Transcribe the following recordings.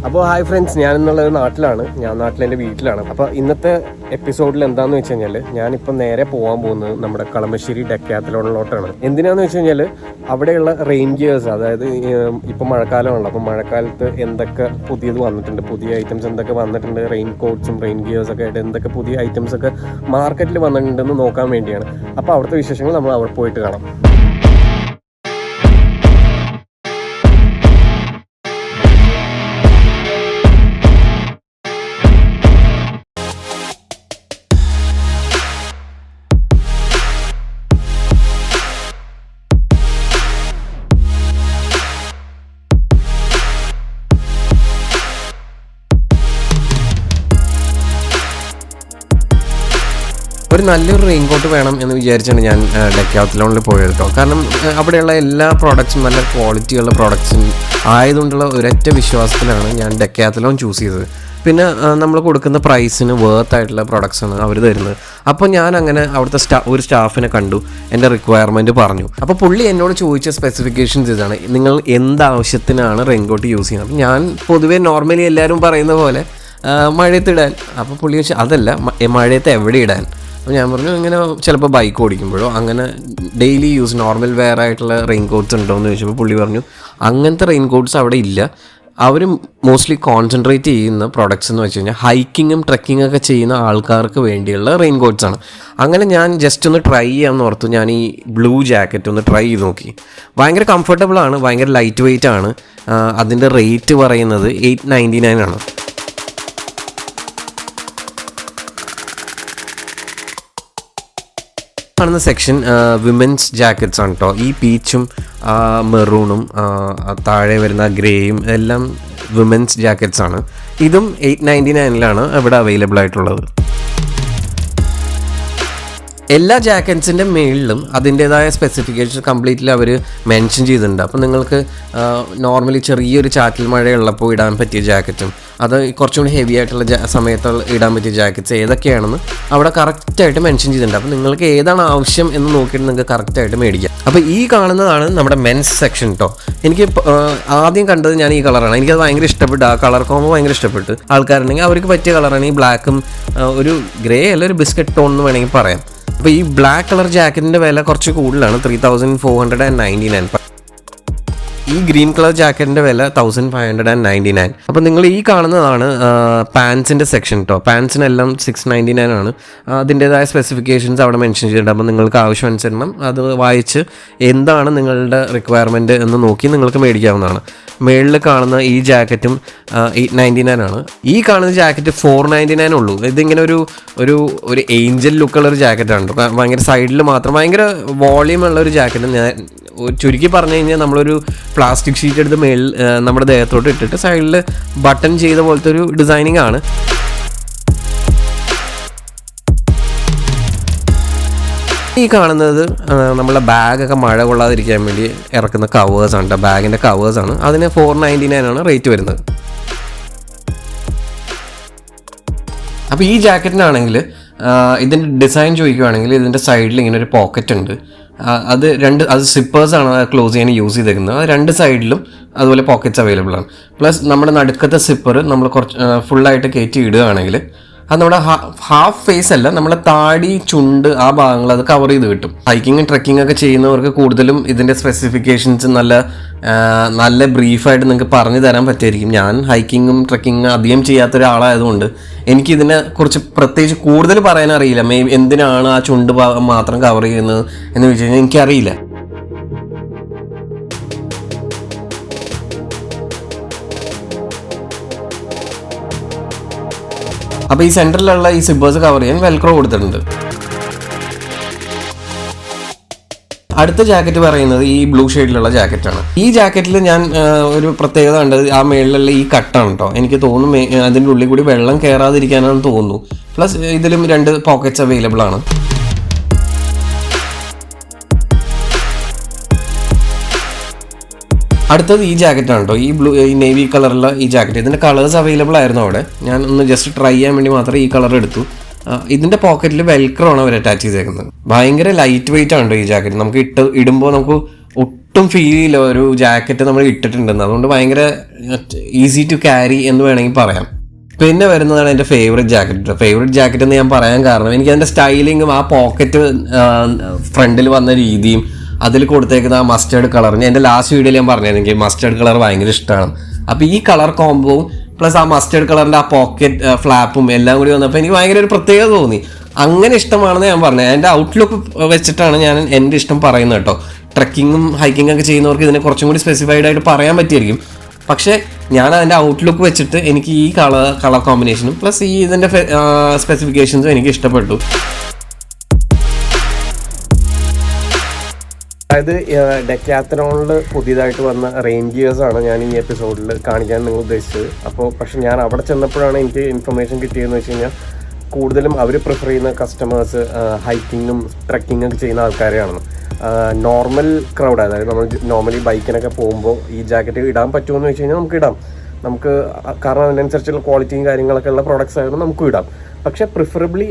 അപ്പോൾ hi friends, ഞാനെന്നുള്ളത് നാട്ടിലാണ്. ഞാൻ നാട്ടിലെൻ്റെ വീട്ടിലാണ്. അപ്പോൾ ഇന്നത്തെ എപ്പിസോഡിൽ എന്താണെന്ന് വെച്ച് കഴിഞ്ഞാൽ ഞാനിപ്പോൾ നേരെ പോകാൻ പോകുന്നത് നമ്മുടെ കളമശ്ശേരി ഡെക്കാത്തലോണിലോട്ടാണ്. എന്തിനാണെന്ന് വെച്ച് കഴിഞ്ഞാൽ അവിടെയുള്ള റെയിൻ ഗിയേഴ്സ്, അതായത് ഇപ്പോൾ മഴക്കാലമാണല്ലോ, അപ്പോൾ മഴക്കാലത്ത് എന്തൊക്കെ പുതിയത് വന്നിട്ടുണ്ട്, പുതിയ ഐറ്റംസ് എന്തൊക്കെ വന്നിട്ടുണ്ട്, റെയിൻ കോട്ട്സും റെയിൻ ഗിയേഴ്സൊക്കെ ആയിട്ട് എന്തൊക്കെ പുതിയ ഐറ്റംസൊക്കെ മാർക്കറ്റിൽ വന്നിട്ടുണ്ടെന്ന് നോക്കാൻ വേണ്ടിയാണ്. അപ്പോൾ അവിടുത്തെ വിശേഷങ്ങൾ നമ്മൾ അവിടെ പോയിട്ട് കാണാം. ഒരു നല്ലൊരു റെയിൻ കോട്ട് വേണം എന്ന് വിചാരിച്ചാണ് ഞാൻ ഡെക്കാത്ലോണിൽ പോയത് കേട്ടോ. കാരണം അവിടെയുള്ള എല്ലാ പ്രോഡക്ട്സും നല്ല ക്വാളിറ്റിയുള്ള പ്രോഡക്ട്സും ആയതുകൊണ്ടുള്ള ഒരൊറ്റ വിശ്വാസത്തിലാണ് ഞാൻ ഡെക്കാത്ലോൺ ചൂസ് ചെയ്തത്. പിന്നെ നമ്മൾ കൊടുക്കുന്ന പ്രൈസിന് വേർത്ത് ആയിട്ടുള്ള പ്രോഡക്ട്സാണ് അവർ തരുന്നത്. അപ്പോൾ ഞാൻ അങ്ങനെ അവിടുത്തെ ഒരു സ്റ്റാഫിനെ കണ്ടു, എൻ്റെ റിക്വയർമെൻറ്റ് പറഞ്ഞു. അപ്പോൾ പുള്ളി എന്നോട് ചോദിച്ച സ്പെസിഫിക്കേഷൻസ് ഇതാണ്: നിങ്ങൾ എന്താവശ്യത്തിനാണ് റെയിൻ കോട്ട് യൂസ് ചെയ്യുന്നത്? അപ്പോൾ ഞാൻ പൊതുവേ നോർമലി എല്ലാവരും പറയുന്ന പോലെ മഴയത്ത് ഇടാൻ. അപ്പോൾ പുള്ളി ചോദിച്ചു അതല്ല, മഴയത്ത് എവിടെ ഇടാൻ? അപ്പോൾ ഞാൻ പറഞ്ഞു ഇങ്ങനെ ചിലപ്പോൾ ബൈക്ക് ഓടിക്കുമ്പോഴോ അങ്ങനെ ഡെയിലി യൂസ് നോർമൽ വെയർ ആയിട്ടുള്ള റെയിൻ കോട്ട്സ് ഉണ്ടോ എന്ന് ചോദിച്ചപ്പോൾ പുള്ളി പറഞ്ഞു അങ്ങനത്തെ റെയിൻ കോട്ട്സ് അവിടെ ഇല്ല. അവർ മോസ്റ്റ്ലി കോൺസെൻട്രേറ്റ് ചെയ്യുന്ന പ്രോഡക്ട്സ് എന്ന് വെച്ച് കഴിഞ്ഞാൽ ഹൈക്കിങ്ങും ട്രെക്കിങ്ങും ഒക്കെ ചെയ്യുന്ന ആൾക്കാർക്ക് വേണ്ടിയുള്ള റെയിൻ കോട്ട്സ് ആണ്. അങ്ങനെ ഞാൻ ജസ്റ്റ് ഒന്ന് ട്രൈ ചെയ്യാമെന്ന് ഓർത്തു. ഞാൻ ഈ ബ്ലൂ ജാക്കറ്റ് ഒന്ന് ട്രൈ ചെയ്ത് നോക്കി. ഭയങ്കര കംഫർട്ടബിൾ ആണ്, ഭയങ്കര ലൈറ്റ് വെയ്റ്റ് ആണ്. അതിൻ്റെ റേറ്റ് പറയുന്നത് $899 ആണ്. കാണുന്ന സെക്ഷൻ വിമൻസ് ജാക്കറ്റ്സ് ആണ് കേട്ടോ. ഈ പീച്ചും മെറൂണും താഴെ വരുന്ന ഗ്രേയും എല്ലാം വിമൻസ് ജാക്കറ്റ്സ് ആണ്. ഇതും $899 ഇവിടെ അവൈലബിൾ ആയിട്ടുള്ളത്. എല്ലാ ജാക്കറ്റ്സിൻ്റെ മേളിലും അതിൻ്റേതായ സ്പെസിഫിക്കേഷൻ കംപ്ലീറ്റ്ലി അവർ മെൻഷൻ ചെയ്തിട്ടുണ്ട്. അപ്പോൾ നിങ്ങൾക്ക് നോർമലി ചെറിയൊരു ചാറ്റൽ മഴയുള്ളപ്പോൾ ഇടാൻ പറ്റിയ ജാക്കറ്റും അത് കുറച്ചും കൂടി ഹെവി ആയിട്ടുള്ള സമയത്ത് ഇടാൻ പറ്റിയ ജാക്കറ്റ്സ് ഏതൊക്കെയാണെന്ന് അവിടെ കറക്റ്റായിട്ട് മെൻഷൻ ചെയ്തിട്ടുണ്ട്. അപ്പോൾ നിങ്ങൾക്ക് ഏതാണ് ആവശ്യം എന്ന് നോക്കിയിട്ട് നിങ്ങൾക്ക് കറക്റ്റായിട്ട് മേടിക്കാം. അപ്പോൾ ഈ കാണുന്നതാണ് നമ്മുടെ മെൻസ് സെക്ഷൻ കേട്ടോ. എനിക്ക് ആദ്യം കണ്ടത് ഞാൻ ഈ കളറാണ്. എനിക്കത് ഭയങ്കര ഇഷ്ടപ്പെട്ടു. ആ കളർ കോമ്പോ ഭയങ്കര ഇഷ്ടപ്പെട്ടു. ആൾക്കാരുണ്ടെങ്കിൽ അവർക്ക് പറ്റിയ കളറാണ് ഈ ബ്ലാക്കും ഒരു ഗ്രേ അല്ല ഒരു ബിസ്ക്കറ്റ് ടോൺ എന്ന് വേണമെങ്കിൽ പറയാം. അപ്പോൾ ഈ ബ്ലാക്ക് കളർ ജാക്കറ്റിൻ്റെ വില കുറച്ച് കൂടുതലാണ്, $3,499. ഈ ഗ്രീൻ കളർ ജാക്കറ്റിൻ്റെ വില $1,599. അപ്പോൾ നിങ്ങൾ ഈ കാണുന്നതാണ് പാൻസിൻ്റെ സെക്ഷൻ കേട്ടോ. പാൻസിനെല്ലാം $699 ആണ്. അതിൻ്റേതായ സ്പെസിഫിക്കേഷൻസ് അവിടെ മെൻഷൻ ചെയ്തിട്ടുണ്ട്. അപ്പോൾ നിങ്ങൾക്ക് ആവശ്യമനുസരണം അത് വായിച്ച് എന്താണ് നിങ്ങളുടെ റിക്വയർമെൻറ്റ് എന്ന് നോക്കി നിങ്ങൾക്ക് മേടിക്കാവുന്നതാണ്. മേളിൽ കാണുന്ന ഈ ജാക്കറ്റും $899 ആണ്. ഈ കാണുന്ന ജാക്കറ്റ് $499 ഉള്ളൂ. ഇതിങ്ങനെ ഒരു ഏഞ്ചൽ ലുക്കുള്ള ഒരു ജാക്കറ്റാണ് കേട്ടോ. ഭയങ്കര സൈഡിൽ മാത്രം ഭയങ്കര വോളിയം ഉള്ള ഒരു ജാക്കറ്റ്. ഞാൻ ചുരുക്കി പറഞ്ഞു കഴിഞ്ഞാൽ നമ്മളൊരു പ്ലാസ്റ്റിക് ഷീറ്റ് എടുത്ത് മേളിൽ നമ്മുടെ ദേഹത്തോട്ട് ഇട്ടിട്ട് സൈഡിൽ ബട്ടൺ ചെയ്ത പോലത്തെ ഒരു ഡിസൈനിങ് ആണ്. ഈ കാണുന്നത് നമ്മളെ ബാഗൊക്കെ മഴ കൊള്ളാതിരിക്കാൻ വേണ്ടി ഇറക്കുന്ന കവേഴ്സാണ് കേട്ടോ. ബാഗിൻ്റെ കവേഴ്സാണ്. അതിന് $499 ആണ് റേറ്റ് വരുന്നത്. അപ്പോൾ ഈ ജാക്കറ്റിനാണെങ്കിൽ ഇതിൻ്റെ ഡിസൈൻ ചോദിക്കുകയാണെങ്കിൽ ഇതിൻ്റെ സൈഡിൽ ഇങ്ങനെ ഒരു പോക്കറ്റ് ഉണ്ട്. അത് സിപ്പേഴ്സാണ് ക്ലോസ് ചെയ്യാൻ യൂസ് ചെയ്തേക്കുന്നത്. അത് രണ്ട് സൈഡിലും അതുപോലെ പോക്കറ്റ്സ് അവൈലബിൾ ആണ്. പ്ലസ് നമ്മുടെ നടുക്കത്തെ സിപ്പർ നമ്മൾ കുറച്ച് ഫുള്ളായിട്ട് കയറ്റി ഇടുകയാണെങ്കിൽ അത് നമ്മുടെ ഹാഫ് ഫേസ് അല്ല, നമ്മുടെ താടി ചുണ്ട് ആ ഭാഗങ്ങൾ അത് കവർ ചെയ്ത് കിട്ടും. ഹൈക്കിങ്ങും ട്രെക്കിംഗ് ഒക്കെ ചെയ്യുന്നവർക്ക് കൂടുതലും ഇതിൻ്റെ സ്പെസിഫിക്കേഷൻസ് നല്ല ബ്രീഫായിട്ട് നിങ്ങൾക്ക് പറഞ്ഞു തരാൻ പറ്റുമായിരിക്കും. ഞാൻ ഹൈക്കിങ്ങും ട്രെക്കിങ്ങും അധികം ചെയ്യാത്ത ഒരാളായതുകൊണ്ട് എനിക്കിതിനെ കുറിച്ച് പ്രത്യേകിച്ച് കൂടുതൽ പറയാൻ അറിയില്ല. എന്തിനാണ് ആ ചുണ്ട് ഭാഗം മാത്രം കവർ ചെയ്യുന്നത് എന്ന് വെച്ച് കഴിഞ്ഞാൽ എനിക്കറിയില്ല. അപ്പോൾ ഈ സെൻറ്ററിലുള്ള ഈ സിബേഴ്സ് കവർ ചെയ്യാൻ വെൽക്രോ കൊടുത്തിട്ടുണ്ട്. അടുത്ത ജാക്കറ്റ് പറയുന്നത് ഈ ബ്ലൂ ഷെയ്ഡിലുള്ള ജാക്കറ്റാണ്. ഈ ജാക്കറ്റിൽ ഞാൻ ഒരു പ്രത്യേകത കണ്ടത് ആ മേളിലുള്ള ഈ കട്ടാണ് കേട്ടോ. എനിക്ക് തോന്നുന്നു അതിൻ്റെ ഉള്ളിൽ കൂടി വെള്ളം കയറാതിരിക്കാനാണെന്ന് തോന്നുന്നു. പ്ലസ് ഇതിലും 2 പോക്കറ്റ്സ് അവൈലബിൾ ആണ്. അടുത്തത് ഈ ജാക്കറ്റാണ് കേട്ടോ. ഈ നേവി കളറുള്ള ഈ ജാക്കറ്റ്. ഇതിൻ്റെ കളേഴ്സ് അവൈലബിൾ ആയിരുന്നു അവിടെ. ഞാൻ ഒന്ന് ജസ്റ്റ് ട്രൈ ചെയ്യാൻ വേണ്ടി മാത്രം ഈ കളർ എടുത്തു. ഇതിൻ്റെ പോക്കറ്റിൽ വെൽക്രോ ആണ് അവർ അറ്റാച്ച് ചെയ്തേക്കുന്നത്. ഭയങ്കര ലൈറ്റ് വെയിറ്റ് ആണ് ഈ ജാക്കറ്റ്. നമുക്ക് ഇടുമ്പോൾ നമുക്ക് ഒട്ടും ഫീൽ ചെയ്യില്ല ഒരു ജാക്കറ്റ് നമ്മൾ ഇട്ടിട്ടുണ്ടെന്ന്. അതുകൊണ്ട് ഭയങ്കര ഈസി ടു ക്യാരി എന്ന് വേണമെങ്കിൽ പറയാം. പിന്നെ വരുന്നതാണ് എൻ്റെ ഫേവറേറ്റ് ജാക്കറ്റ്. ഫേവറേറ്റ് ജാക്കറ്റ് എന്ന് ഞാൻ പറയാൻ കാരണം എനിക്ക് അതിൻ്റെ സ്റ്റൈലിങ്ങും ആ പോക്കറ്റ് ഫ്രണ്ടിൽ വന്ന രീതിയും അതിൽ കൊടുത്തേക്കുന്ന ആ മസ്റ്റേർഡ് കളർ, ഞാൻ എൻ്റെ ലാസ്റ്റ് വീഡിയോയിൽ ഞാൻ പറഞ്ഞത് എനിക്ക് മസ്റ്റേർഡ് കളർ ഭയങ്കര ഇഷ്ടമാണ്. അപ്പോൾ ഈ കളർ കോംബോവും പ്ലസ് ആ മസ്റ്റേർഡ് കളറിൻ്റെ ആ പോക്കറ്റ് ഫ്ലാപ്പും എല്ലാം കൂടി വന്നപ്പോൾ എനിക്ക് ഭയങ്കര ഒരു പ്രത്യേകത തോന്നി. അങ്ങനെ ഇഷ്ടമാണെന്ന് ഞാൻ പറഞ്ഞത്. എൻ്റെ ഔട്ട്ലുക്ക് വെച്ചിട്ടാണ് ഞാൻ എൻ്റെ ഇഷ്ടം പറയുന്നത് കേട്ടോ. ട്രക്കിങ്ങും ഹൈക്കിങ്ങും ഒക്കെ ചെയ്യുന്നവർക്ക് ഇതിനെ കുറച്ചും കൂടി സ്പെസിഫൈഡ് ആയിട്ട് പറയാൻ പറ്റിയിരിക്കും. പക്ഷേ ഞാൻ അതിൻ്റെ ഔട്ട്ലുക്ക് വെച്ചിട്ട് എനിക്ക് ഈ കളർ കോമ്പിനേഷനും പ്ലസ് ഈ ഇതിൻ്റെ സ്പെസിഫിക്കേഷൻസും എനിക്ക് ഇഷ്ടപ്പെട്ടു. അതായത് ഡെക്കാത്തലോണിൽ പുതിയതായിട്ട് വന്ന റെയിൻ ഗിയേഴ്സാണ് ഞാൻ ഈ എപ്പിസോഡിൽ കാണിക്കാൻ നിങ്ങൾ ഉദ്ദേശിച്ചത്. പക്ഷെ ഞാൻ അവിടെ ചെന്നപ്പോഴാണ് എനിക്ക് ഇൻഫർമേഷൻ കിട്ടിയതെന്ന് വെച്ച് കഴിഞ്ഞാൽ കൂടുതലും അവർ പ്രിഫർ ചെയ്യുന്ന കസ്റ്റമേഴ്സ് ഹൈക്കിങ്ങും ട്രക്കിങ്ങും ഒക്കെ ചെയ്യുന്ന ആൾക്കാരെയാണ്. നോർമൽ ക്രൗഡ്, അതായത് നമ്മൾ നോർമലി ബൈക്കിനൊക്കെ പോകുമ്പോൾ ഈ ജാക്കറ്റ് ഇടാൻ പറ്റുമെന്ന് വെച്ച് കഴിഞ്ഞാൽ നമുക്ക് ഇടാം. കാരണം അതിനനുസരിച്ചുള്ള ക്വാളിറ്റിയും കാര്യങ്ങളൊക്കെ ഉള്ള പ്രോഡക്റ്റ്സ് ആയിരുന്നു നമുക്കും ഇടാം. പക്ഷെ പ്രിഫറബിളി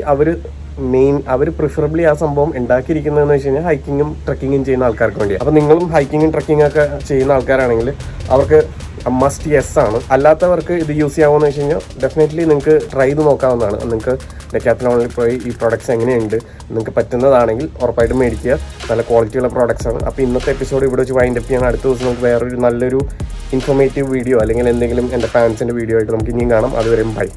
അവർ പ്രിഫറബിളി ആ സംഭവം ഉണ്ടാക്കിയിരിക്കുന്നതെന്ന് വെച്ച് കഴിഞ്ഞാൽ ഹൈക്കിങ്ങും ട്രക്കിങ്ങും ചെയ്യുന്ന ആൾക്കാർക്ക് വേണ്ടി. അപ്പോൾ നിങ്ങളും ഹൈക്കിങ്ങും ട്രക്കിങ്ങും ഒക്കെ ചെയ്യുന്ന ആൾക്കാരാണെങ്കിൽ അവർക്ക് മസ്റ്റ് യെസ് ആണ്. അല്ലാത്തവർക്ക് ഇത് യൂസ് ചെയ്യാമെന്ന് വെച്ച് കഴിഞ്ഞാൽ ഡെഫിനറ്റ്ലി നിങ്ങൾക്ക് ട്രൈ ചെയ്ത് നോക്കാവുന്നതാണ്. നിങ്ങൾക്ക് ഡെക്കാത്തലോണിൽ പോയി ഈ പ്രോഡക്റ്റ്സ് എങ്ങനെയുണ്ട് നിങ്ങൾക്ക് പറ്റുന്നതാണെങ്കിൽ ഉറപ്പായിട്ടും മേടിക്കുക. നല്ല ക്വാളിറ്റിയുള്ള പ്രോഡക്റ്റ്സ് ആണ്. അപ്പോൾ ഇന്നത്തെ എപ്പിസോഡ് ഇവിടെ വെച്ച് വൈൻഡ് അപ്പ് ചെയ്യാൻ. അടുത്ത ദിവസം നമുക്ക് വേറൊരു നല്ലൊരു ഇൻഫോർമേറ്റീവ് വീഡിയോ അല്ലെങ്കിൽ എന്തെങ്കിലും എൻ്റെ ഫാൻസിൻ്റെ വീഡിയോ ആയിട്ട് നമുക്ക് ഇനിയും കാണാം. അതുവരെയും ബൈ.